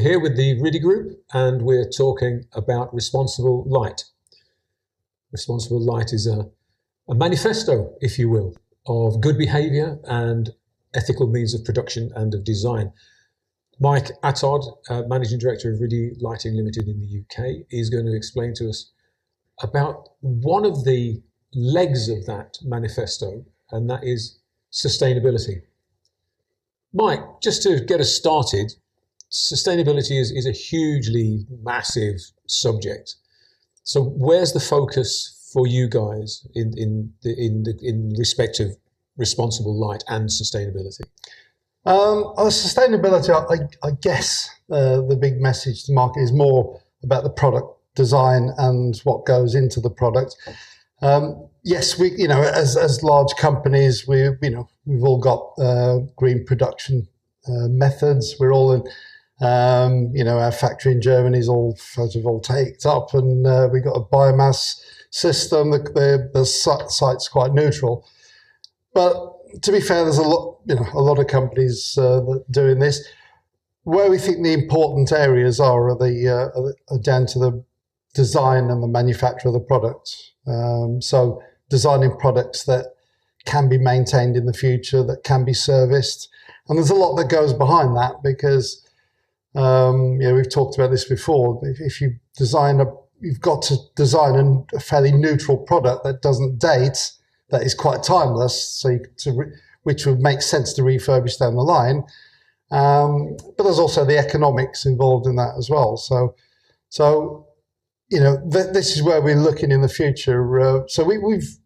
here with the RIDI Group, and we're talking about responsible light. Responsible light is a manifesto, if you will, of good behaviour and ethical means of production and of design. Mike Attard, Managing Director of RIDI Lighting Limited in the UK, is going to explain to us about one of the legs of that manifesto, and that is sustainability. Mike, just to get us started, sustainability is a hugely massive subject. So where's the focus for you guys in respect of responsible light and sustainability? Sustainability, I guess the big message to market is more about the product design and what goes into the product. Yes, we, as large companies, we've all got green production methods. We're all in, our factory in Germany is all photovoltaic up, and we've got a biomass system. The site's quite neutral, but to be fair, there's a lot of companies that are doing this. Where we think the important areas are down to the design and the manufacture of the product. So designing products that can be maintained in the future, that can be serviced. And there's a lot that goes behind that because, we've talked about this before. If you you've got to design a fairly neutral product that doesn't date, that is quite timeless, which would make sense to refurbish down the line. But there's also the economics involved in that as well. So this is where we're looking in the future. So we've,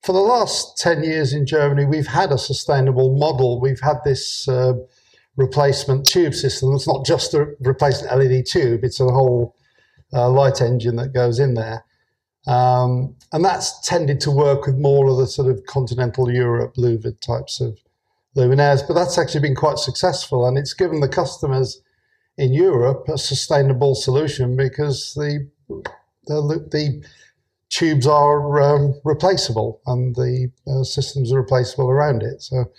for the last 10 years in Germany, we've had a sustainable model. We've had this replacement tube system. It's not just a replacement LED tube, it's a whole light engine that goes in there. And that's tended to work with more of the sort of continental Europe louvered types of luminaires, but that's actually been quite successful, and it's given the customers in Europe a sustainable solution because the tubes are replaceable and the systems are replaceable around it. So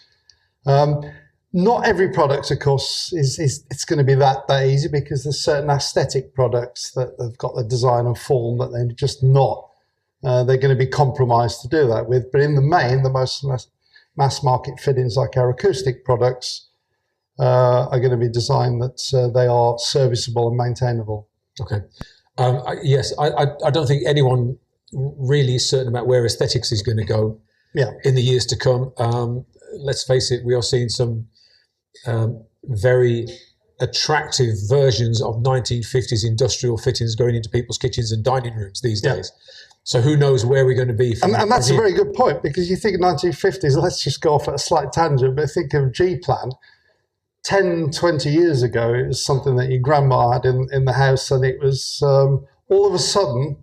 not every product, of course, it's going to be that easy, because there's certain aesthetic products that have got the design and form that they're just not. They're going to be compromised to do that with. But in the main, the most mass market fittings like our acoustic products are going to be designed that they are serviceable and maintainable. Okay. Yes, I don't think anyone really is certain about where aesthetics is going to go in the years to come. Let's face it, we are seeing some very attractive versions of 1950s industrial fittings going into people's kitchens and dining rooms these days. So who knows where we're going to be. And that's a very good point, because you think 1950s, let's just go off at a slight tangent, but think of G-Plan. 10, 20 years ago, it was something that your grandma had in the house, and it was all of a sudden,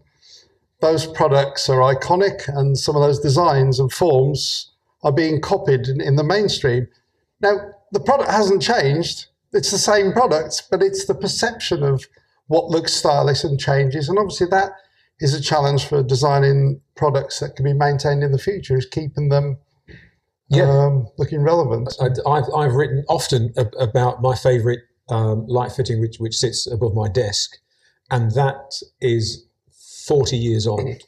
those products are iconic, and some of those designs and forms are being copied in the mainstream. Now, the product hasn't changed. It's the same product, but it's the perception of what looks stylish and changes. And obviously that is a challenge for designing products that can be maintained in the future, is keeping them looking relevant. I've written often about my favourite light fitting, which sits above my desk, and that is 40 years old.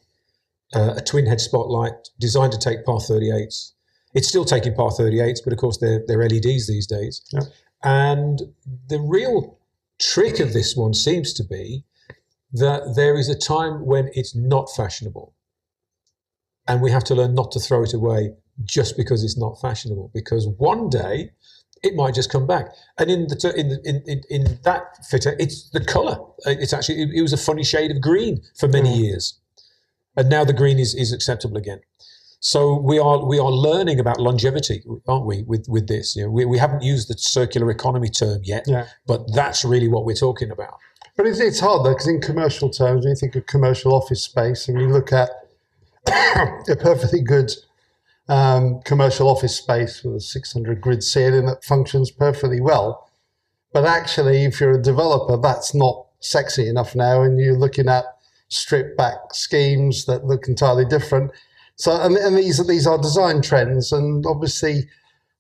A twin head spotlight designed to take par 38s. It's still taking par 38s, but of course they're LEDs these days. Yeah. And the real trick of this one seems to be that there is a time when it's not fashionable, and we have to learn not to throw it away just because it's not fashionable, because one day it might just come back. And in that fitter, it's the colour. It's actually, it was a funny shade of green for many years, and now the green is acceptable again. So we are learning about longevity, aren't we? With this, we haven't used the circular economy term yet, but that's really what we're talking about. But it's hard though, because in commercial terms, when you think of commercial office space, and you look at a perfectly good commercial office space with a 600 grid ceiling that functions perfectly well, but actually, if you're a developer, that's not sexy enough now, and you're looking at stripped back schemes that look entirely different. So, and these are design trends, and obviously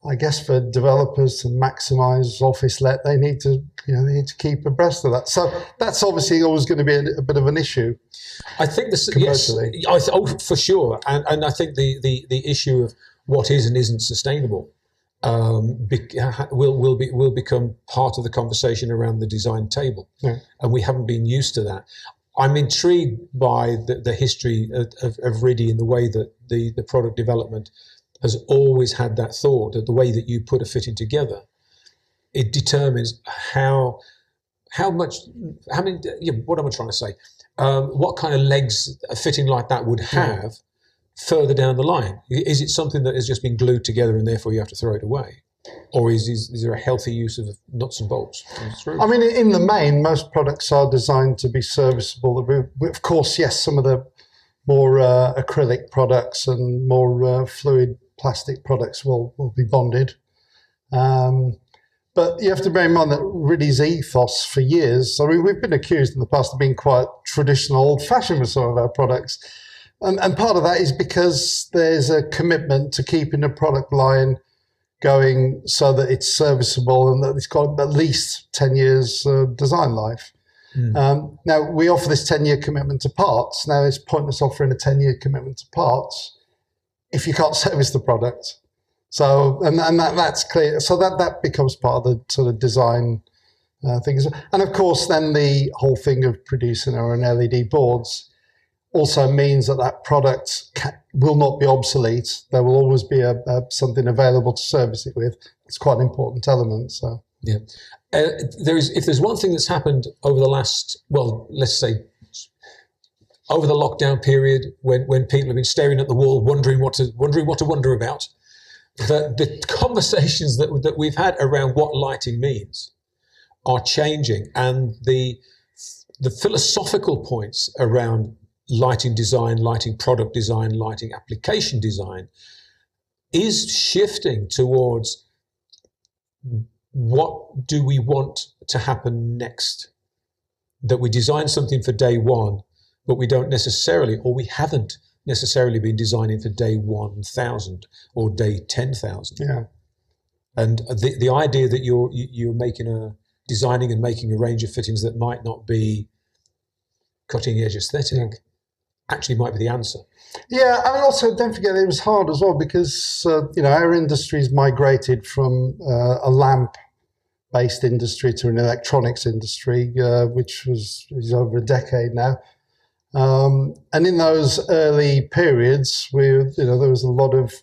I guess for developers to maximise office let, they need to keep abreast of that. So that's obviously always going to be a bit of an issue. I think this, yes, for sure, and I think the issue of what is and isn't sustainable will become part of the conversation around the design table, and we haven't been used to that. I'm intrigued by the history of RIDI and the way that the product development has always had that thought that the way that you put a fitting together, it determines what am I trying to say? What kind of legs a fitting like that would have further down the line? Is it something that has just been glued together and therefore you have to throw it away? Or is there a healthy use of nuts and bolts? I mean, in the main, most products are designed to be serviceable. Of course, yes, some of the more acrylic products and more fluid plastic products will be bonded. But you have to bear in mind that RIDI's ethos for years, I mean, we've been accused in the past of being quite traditional, old-fashioned with some of our products. And part of that is because there's a commitment to keeping the product line going so that it's serviceable and that it's got at least 10 years design life. Now, we offer this 10-year commitment to parts. Now, it's pointless offering a 10-year commitment to parts if you can't service the product. So, and that's clear. So that becomes part of the sort of design things. And of course, then the whole thing of producing our own LED boards also means that product will not be obsolete. There will always be something available to service it with. It's quite an important element. So yeah, if there's one thing that's happened over the last, well, let's say, over the lockdown period, when people have been staring at the wall, wondering what to wonder about, the conversations that we've had around what lighting means are changing, and the philosophical points around lighting design, lighting product design, lighting application design is shifting towards what do we want to happen next? That we design something for day one, but we don't necessarily, or we haven't necessarily been designing for day 1,000 or day 10,000. Yeah. And the idea that you're designing and making a range of fittings that might not be cutting edge aesthetic actually might be the answer. Yeah, and also don't forget it was hard as well because our industry's migrated from a lamp-based industry to an electronics industry, which is over a decade now. And in those early periods, there was a lot of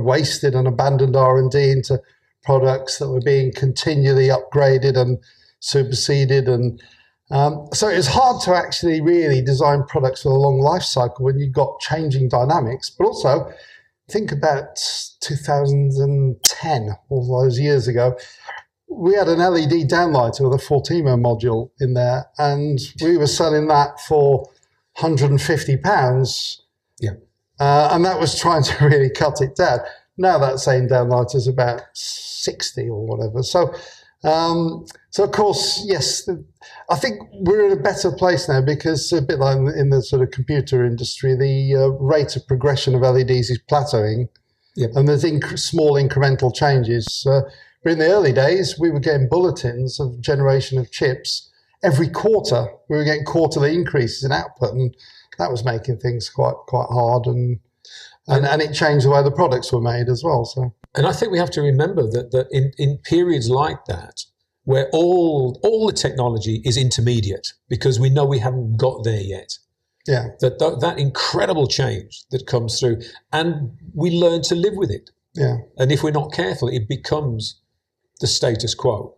wasted and abandoned R&D into products that were being continually upgraded and superseded, and so it's hard to actually really design products with a long life cycle when you've got changing dynamics. But also, think about 2010, all those years ago. We had an LED downlighter with a 14-ohm module in there, and we were selling that for £150. Yeah. And that was trying to really cut it down. Now that same downlighter is about 60 or whatever. So of course, yes, I think we're in a better place now because a bit like in the sort of computer industry, the rate of progression of LEDs is plateauing. Yep. And there's small incremental changes. But in the early days, we were getting bulletins of generation of chips every quarter. We were getting quarterly increases in output, and that was making things quite hard, and it changed the way the products were made as well. So, and I think we have to remember that in periods like that, where all the technology is intermediate, because we know we haven't got there yet. Yeah, that incredible change that comes through, and we learn to live with it. Yeah, and if we're not careful, it becomes the status quo.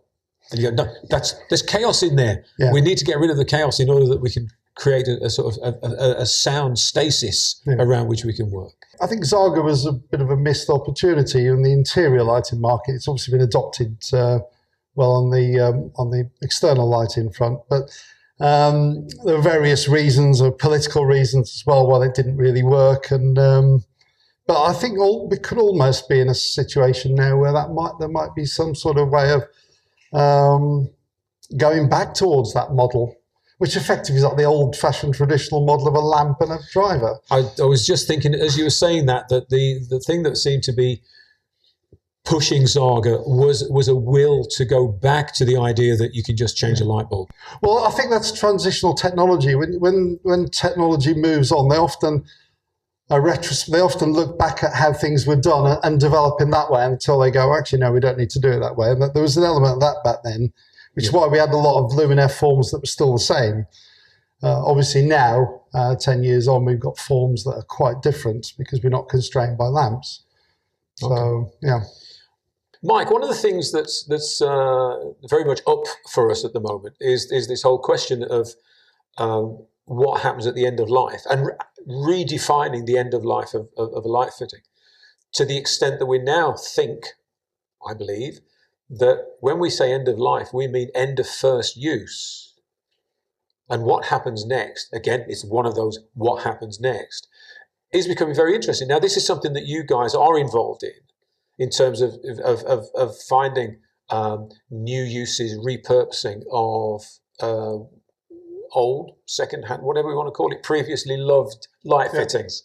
And you go, no, there's chaos in there. Yeah. We need to get rid of the chaos in order that we can create a sort of a sound stasis around which we can work. I think Zaga was a bit of a missed opportunity in the interior lighting market. It's obviously been adopted well on the external lighting front, but there were various reasons, or political reasons as well, why it didn't really work. And but I think we could almost be in a situation now where there might be some sort of way of going back towards that model, which effectively is like the old-fashioned traditional model of a lamp and a driver. I was just thinking, as you were saying that the thing that seemed to be pushing Zaga was a will to go back to the idea that you can just change a light bulb? Well, I think that's transitional technology. When technology moves on, they often look back at how things were done and develop in that way until they go, actually, no, we don't need to do it that way. And there was an element of that back then, which is why we had a lot of luminaire forms that were still the same. Obviously now, 10 years on, we've got forms that are quite different because we're not constrained by lamps. So, yeah. Mike, one of the things that's very much up for us at the moment is this whole question of what happens at the end of life and redefining the end of life of a light fitting, to the extent that we now think, I believe, that when we say end of life, we mean end of first use. And what happens next, again, it's one of those what happens next, is becoming very interesting. Now, this is something that you guys are involved in terms of finding new uses, repurposing of old, second-hand, whatever we want to call it, previously loved light fittings.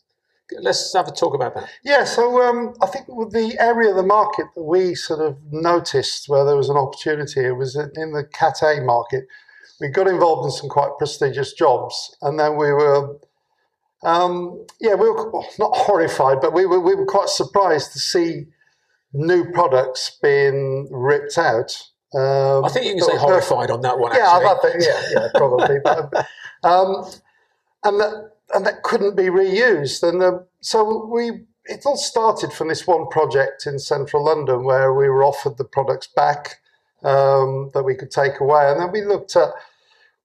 Let's have a talk about that. Yeah, so I think the area of the market that we sort of noticed where there was an opportunity, it was in the Cat A market. We got involved in some quite prestigious jobs, and then we were, we were not horrified, but we were quite surprised to see new products being ripped out. I think you can say horrified on that one. Yeah, actually. yeah, probably. And that couldn't be reused, and so it all started from this one project in central London where we were offered the products back that we could take away, and then we looked at,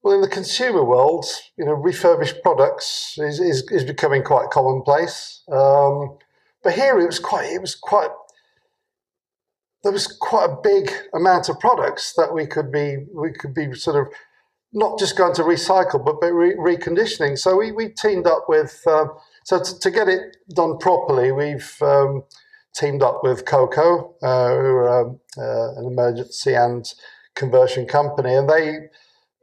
well, in the consumer world, refurbished products is becoming quite commonplace, but here there was quite a big amount of products that we could be sort of not just going to recycle, but reconditioning. So we teamed up with, to get it done properly, we've teamed up with Coco, who are an emergency and conversion company, and they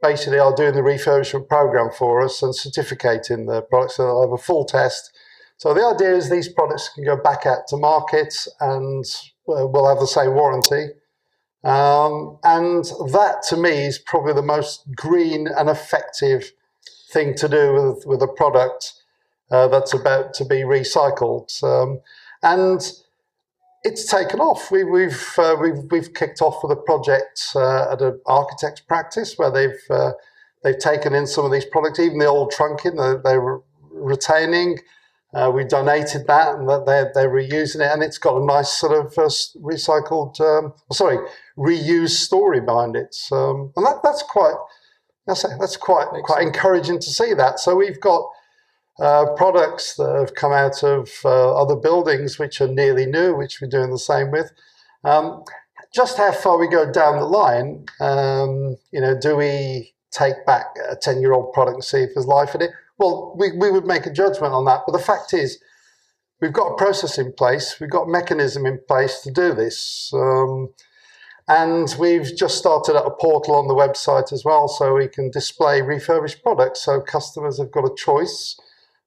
basically are doing the refurbishment program for us and certificating the products, so they'll have a full test. So the idea is these products can go back out to market and we'll have the same warranty. And that, to me, is probably the most green and effective thing to do with a product that's about to be recycled. And it's taken off. We've kicked off with a project at an architect's practice where they've taken in some of these products, even the old trunking they're retaining. We donated that, and they're reusing it, and it's got a nice sort of reused story behind it. And that's quite encouraging to see that. So we've got products that have come out of other buildings which are nearly new, which we're doing the same with. Just how far we go down the line, do we take back a 10-year-old product and see if there's life in it? Well, we would make a judgment on that. But the fact is, we've got a process in place, we've got a mechanism in place to do this. And we've just started a portal on the website as well, so we can display refurbished products. So customers have got a choice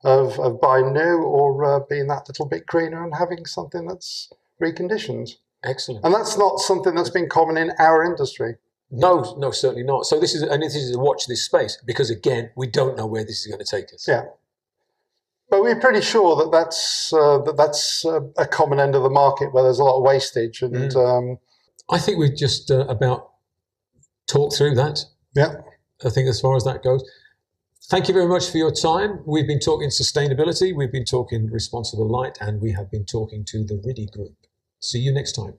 of buying new or being that little bit greener and having something that's reconditioned. Excellent. And that's not something that's been common in our industry. No, certainly not. So this is a watch this space, because again, we don't know where this is going to take us. Yeah, but we're pretty sure that's a common end of the market where there's a lot of wastage. And I think we've just about talked through that. Yeah, I think as far as that goes. Thank you very much for your time. We've been talking sustainability, we've been talking responsible light, and we have been talking to the RIDI Group. See you next time.